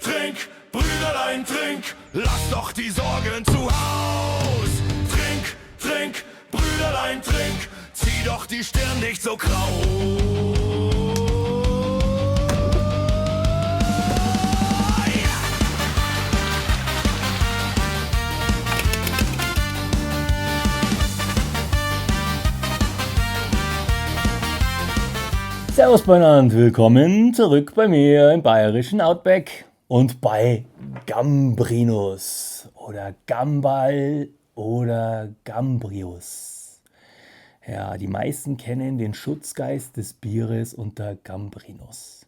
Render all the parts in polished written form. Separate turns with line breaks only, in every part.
trink, Brüderlein, trink, lass doch die Sorgen zu Haus. Trink, trink, Brüderlein, trink, zieh doch die Stirn nicht so grau.
Servus beieinander, willkommen zurück bei mir im bayerischen Outback und bei Gambrinus oder Gambal oder Gambrius. Ja, die meisten kennen den Schutzgeist des Bieres unter Gambrinus.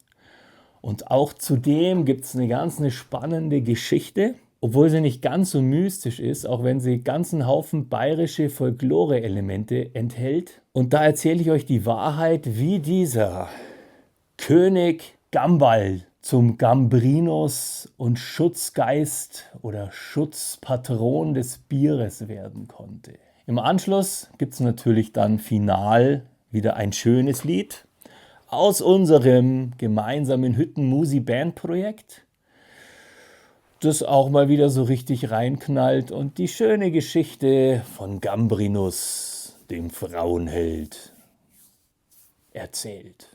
Und auch zudem gibt es eine spannende Geschichte, obwohl sie nicht ganz so mystisch ist, auch wenn sie ganzen Haufen bayerische Folklore-Elemente enthält. Und da erzähle ich euch die Wahrheit, wie dieser König Gambal zum Gambrinus und Schutzgeist oder Schutzpatron des Bieres werden konnte. Im Anschluss gibt es natürlich dann final wieder ein schönes Lied aus unserem gemeinsamen Hütten-Musi-Band-Projekt, das auch mal wieder so richtig reinknallt und die schöne Geschichte von Gambrinus, dem Frauenheld, erzählt.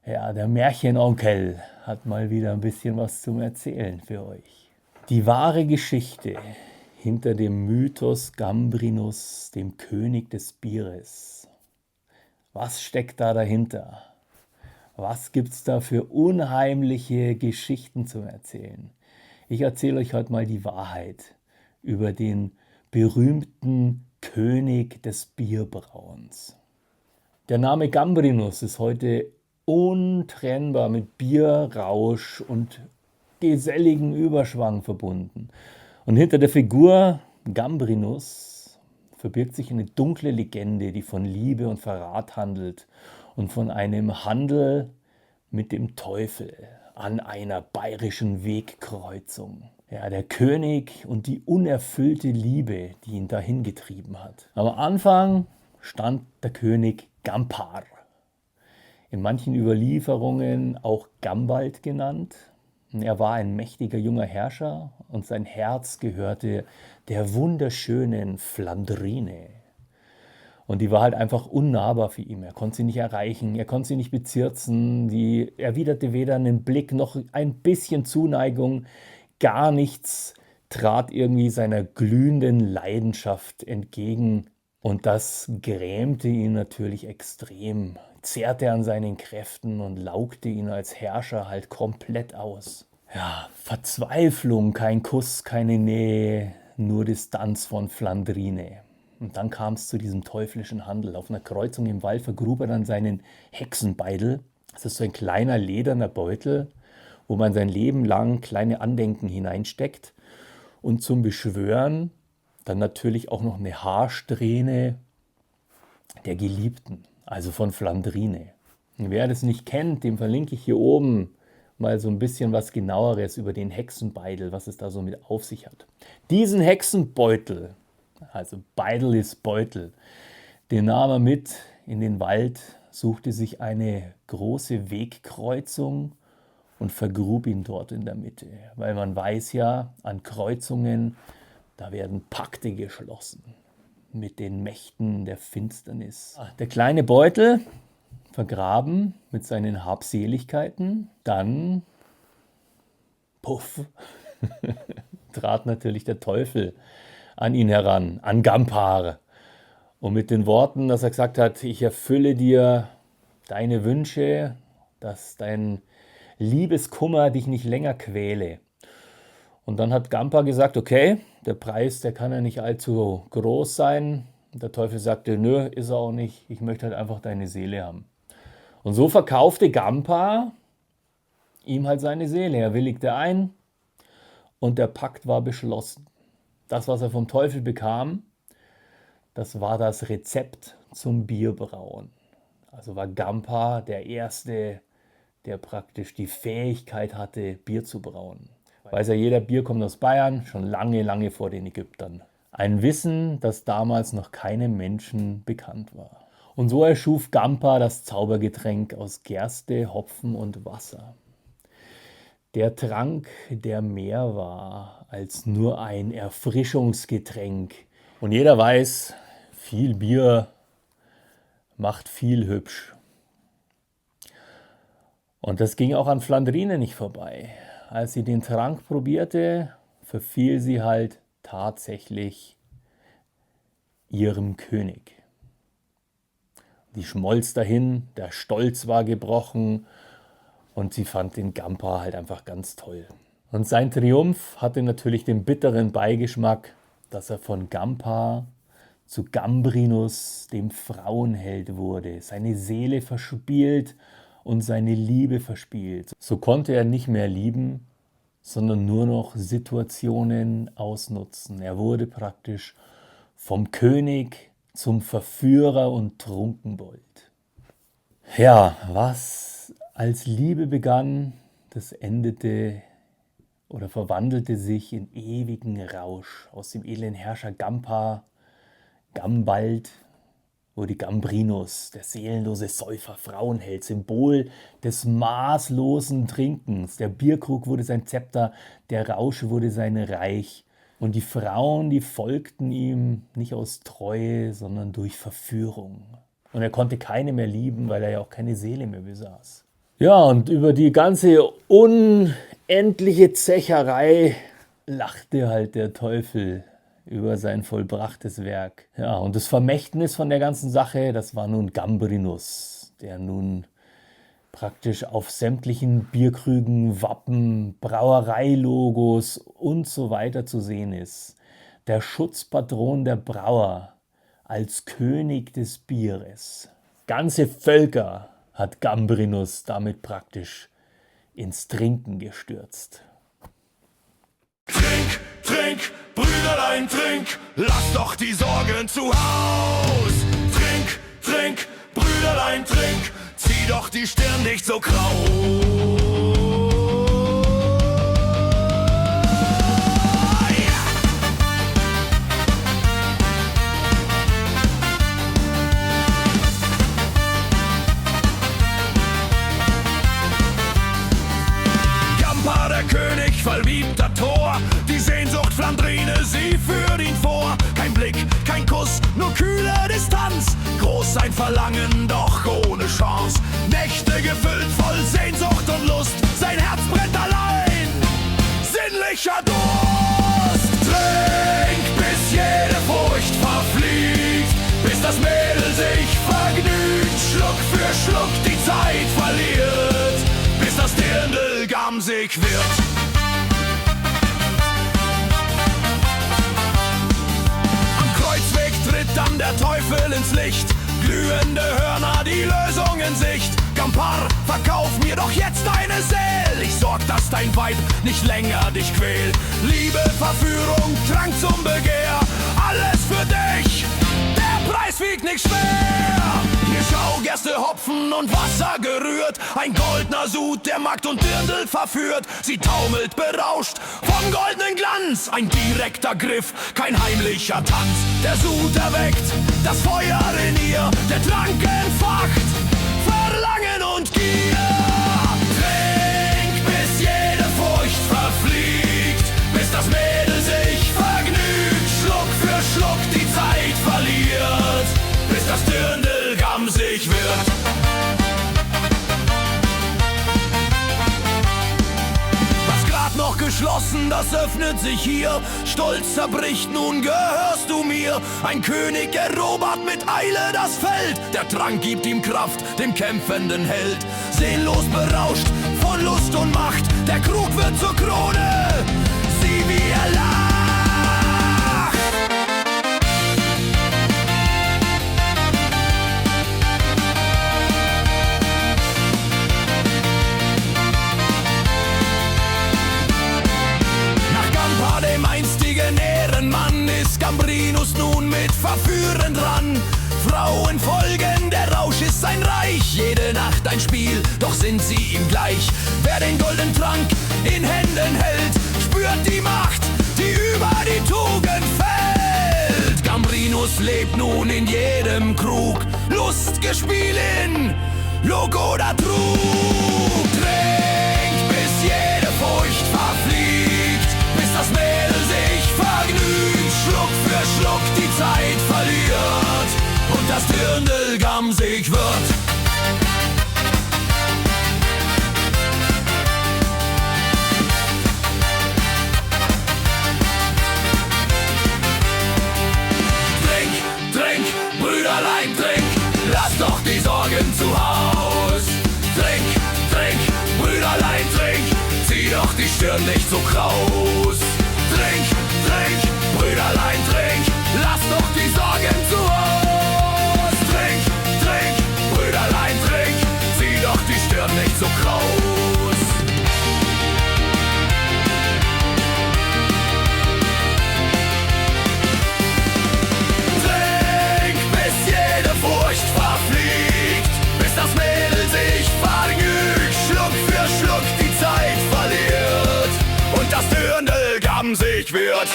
Ja, der Märchenonkel hat mal wieder ein bisschen was zum Erzählen für euch. Die wahre Geschichte hinter dem Mythos Gambrinus, dem König des Bieres. Was steckt da dahinter? Was gibt's da für unheimliche Geschichten zum Erzählen? Ich erzähle euch heute mal die Wahrheit über den berühmten König des Bierbrauens. Der Name Gambrinus ist heute untrennbar mit Bierrausch und geselligen Überschwang verbunden. Und hinter der Figur Gambrinus verbirgt sich eine dunkle Legende, die von Liebe und Verrat handelt und von einem Handel mit dem Teufel an einer bayerischen Wegkreuzung. Ja, der König und die unerfüllte Liebe, die ihn dahin getrieben hat. Am Anfang stand der König Gampar, in manchen Überlieferungen auch Gambald genannt. Er war ein mächtiger junger Herrscher und sein Herz gehörte der wunderschönen Flandrine. Und die war halt einfach unnahbar für ihn. Er konnte sie nicht erreichen, er konnte sie nicht bezirzen. Die erwiderte weder einen Blick noch ein bisschen Zuneigung. Gar nichts trat irgendwie seiner glühenden Leidenschaft entgegen. Und das grämte ihn natürlich extrem. Zehrte an seinen Kräften und laugte ihn als Herrscher halt komplett aus. Ja, Verzweiflung, kein Kuss, keine Nähe, nur Distanz von Flandrine. Und dann kam es zu diesem teuflischen Handel. Auf einer Kreuzung im Wald vergrub er dann seinen Hexenbeidel. Das ist so ein kleiner lederner Beutel, wo man sein Leben lang kleine Andenken hineinsteckt. Und zum Beschwören dann natürlich auch noch eine Haarsträhne der Geliebten, also von Flandrine. Und wer das nicht kennt, dem verlinke ich hier oben mal so ein bisschen was Genaueres über den Hexenbeidel, was es da so mit auf sich hat. Diesen Hexenbeutel, also Beidel ist Beutel, den nahm er mit in den Wald, suchte sich eine große Wegkreuzung und vergrub ihn dort in der Mitte. Weil man weiß ja, an Kreuzungen, da werden Pakte geschlossen mit den Mächten der Finsternis. Der kleine Beutel, vergraben mit seinen Habseligkeiten, dann, puff, trat natürlich der Teufel an ihn heran, an Gampar. Und mit den Worten, dass er gesagt hat, ich erfülle dir deine Wünsche, dass dein Liebeskummer dich nicht länger quäle. Und dann hat Gampar gesagt, okay, der Preis, der kann ja nicht allzu groß sein. Und der Teufel sagte, nö, ist er auch nicht, ich möchte halt einfach deine Seele haben. Und so verkaufte Gampar ihm halt seine Seele. Er willigte ein und der Pakt war beschlossen. Das, was er vom Teufel bekam, das war das Rezept zum Bierbrauen. Also war Gampar der Erste, der praktisch die Fähigkeit hatte, Bier zu brauen. Weiß ja jeder, Bier kommt aus Bayern, schon lange vor den Ägyptern. Ein Wissen, das damals noch keinem Menschen bekannt war. Und so erschuf Gampar das Zaubergetränk aus Gerste, Hopfen und Wasser. Der Trank, der mehr war als nur ein Erfrischungsgetränk. Und jeder weiß, viel Bier macht viel hübsch. Und das ging auch an Flandrine nicht vorbei. Als sie den Trank probierte, verfiel sie halt tatsächlich ihrem König. Die schmolz dahin, der Stolz war gebrochen und sie fand den Gampa halt einfach ganz toll. Und sein Triumph hatte natürlich den bitteren Beigeschmack, dass er von Gampa zu Gambrinus, dem Frauenheld wurde, seine Seele verspielt und seine Liebe verspielt. So konnte er nicht mehr lieben, sondern nur noch Situationen ausnutzen. Er wurde praktisch vom König zum Verführer und Trunkenbold. Ja, was als Liebe begann, das endete oder verwandelte sich in ewigen Rausch. Aus dem edlen Herrscher Gampa, Gambald, wurde Gambrinus, der seelenlose Säufer, Frauenheld, Symbol des maßlosen Trinkens. Der Bierkrug wurde sein Zepter, der Rausch wurde sein Reich. Und die Frauen, die folgten ihm nicht aus Treue, sondern durch Verführung. Und er konnte keine mehr lieben, weil er ja auch keine Seele mehr besaß. Ja, und über die ganze unendliche Zecherei lachte halt der Teufel über sein vollbrachtes Werk. Ja, und das Vermächtnis von der ganzen Sache, das war nun Gambrinus, der nun praktisch auf sämtlichen Bierkrügen, Wappen, Brauereilogos und so weiter zu sehen ist. Der Schutzpatron der Brauer als König des Bieres. Ganze Völker hat Gambrinus damit praktisch ins Trinken gestürzt.
Trink, trink, Brüderlein, trink, lass doch die Sorgen zu Haus. Trink, trink, Brüderlein, trink, zieh doch die Stirn nicht so grau. Gampa, der König, verliebter Tor, die Sehnsucht Flandrine, sie führt ihn vor. Kein Blick, kein Kuss, nur kühle Distanz, groß sein Verlangen, doch ohne Chance. Nächte gefüllt voll Sehnsucht und Lust, sein Herz brennt allein, sinnlicher Durst. Trink, bis jede Furcht verfliegt, bis das Mädel sich vergnügt, Schluck für Schluck die Zeit verliert, bis das Dirndl gamsig wird. Dann der Teufel ins Licht, glühende Hörner, die Lösung in Sicht. Gampar, verkauf mir doch jetzt deine Seele, ich sorg, dass dein Weib nicht länger dich quält. Liebe, Verführung, Trank zum Begehr, alles für dich, der Preis wiegt nicht schwer. Hier schau, Gerste, Hopfen und Wasser gerührt, ein goldener Sud, der Magd und Dirndl verführt. Sie taumelt berauscht vom goldenen Glanz, ein direkter Griff, kein heimlicher Tanz. Der Sud erweckt das Feuer in ihr, der Trank entfacht Verlangen und Gier. Trink, bis jede Furcht verfliegt, bis das Mädel sich vergnügt, Schluck für Schluck die Zeit verliert, bis das Dirndl gamsig wird. Noch geschlossen, das öffnet sich hier. Stolz zerbricht, nun gehörst du mir. Ein König erobert mit Eile das Feld. Der Trank gibt ihm Kraft, dem kämpfenden Held. Seelenlos berauscht von Lust und Macht. Der Krug wird zur Krone. Sieh, wie er lacht. Dem einstigen Ehrenmann ist Gambrinus nun mit Verführen dran. Frauen folgen, der Rausch ist sein Reich, jede Nacht ein Spiel, doch sind sie ihm gleich. Wer den goldenen Trank in Händen hält, spürt die Macht, die über die Tugend fällt. Gambrinus lebt nun in jedem Krug, Lustgespiel in Log oder Trug. Trink, bis jede Stirn nicht so kraus. Trink, trink, Brüderlein, trink, lass doch die Sorgen zu Haus. Trink, trink, Brüderlein, trink, zieh doch die Stirn nicht so kraus. Trink, bis jede Furcht verfliegt, bis das Mädel sich vergnügt, Schluck für Schluck die Zeit verliert und das Dirndl gamsig wird.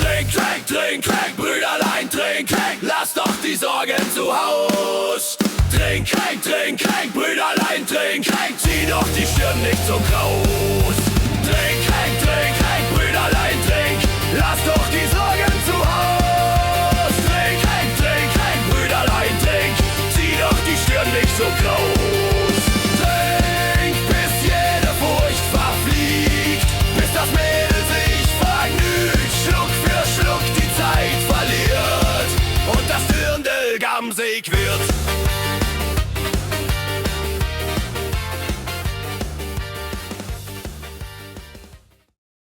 Trink, trink, trink, trink, Brüderlein, trink, trink, lass doch die Sorgen zu Haus. Trink, trink, trink, trink, Brüderlein, trink, trink, zieh doch die Stirn nicht so kraus. Trink, trink, trink, trink, Brüderlein,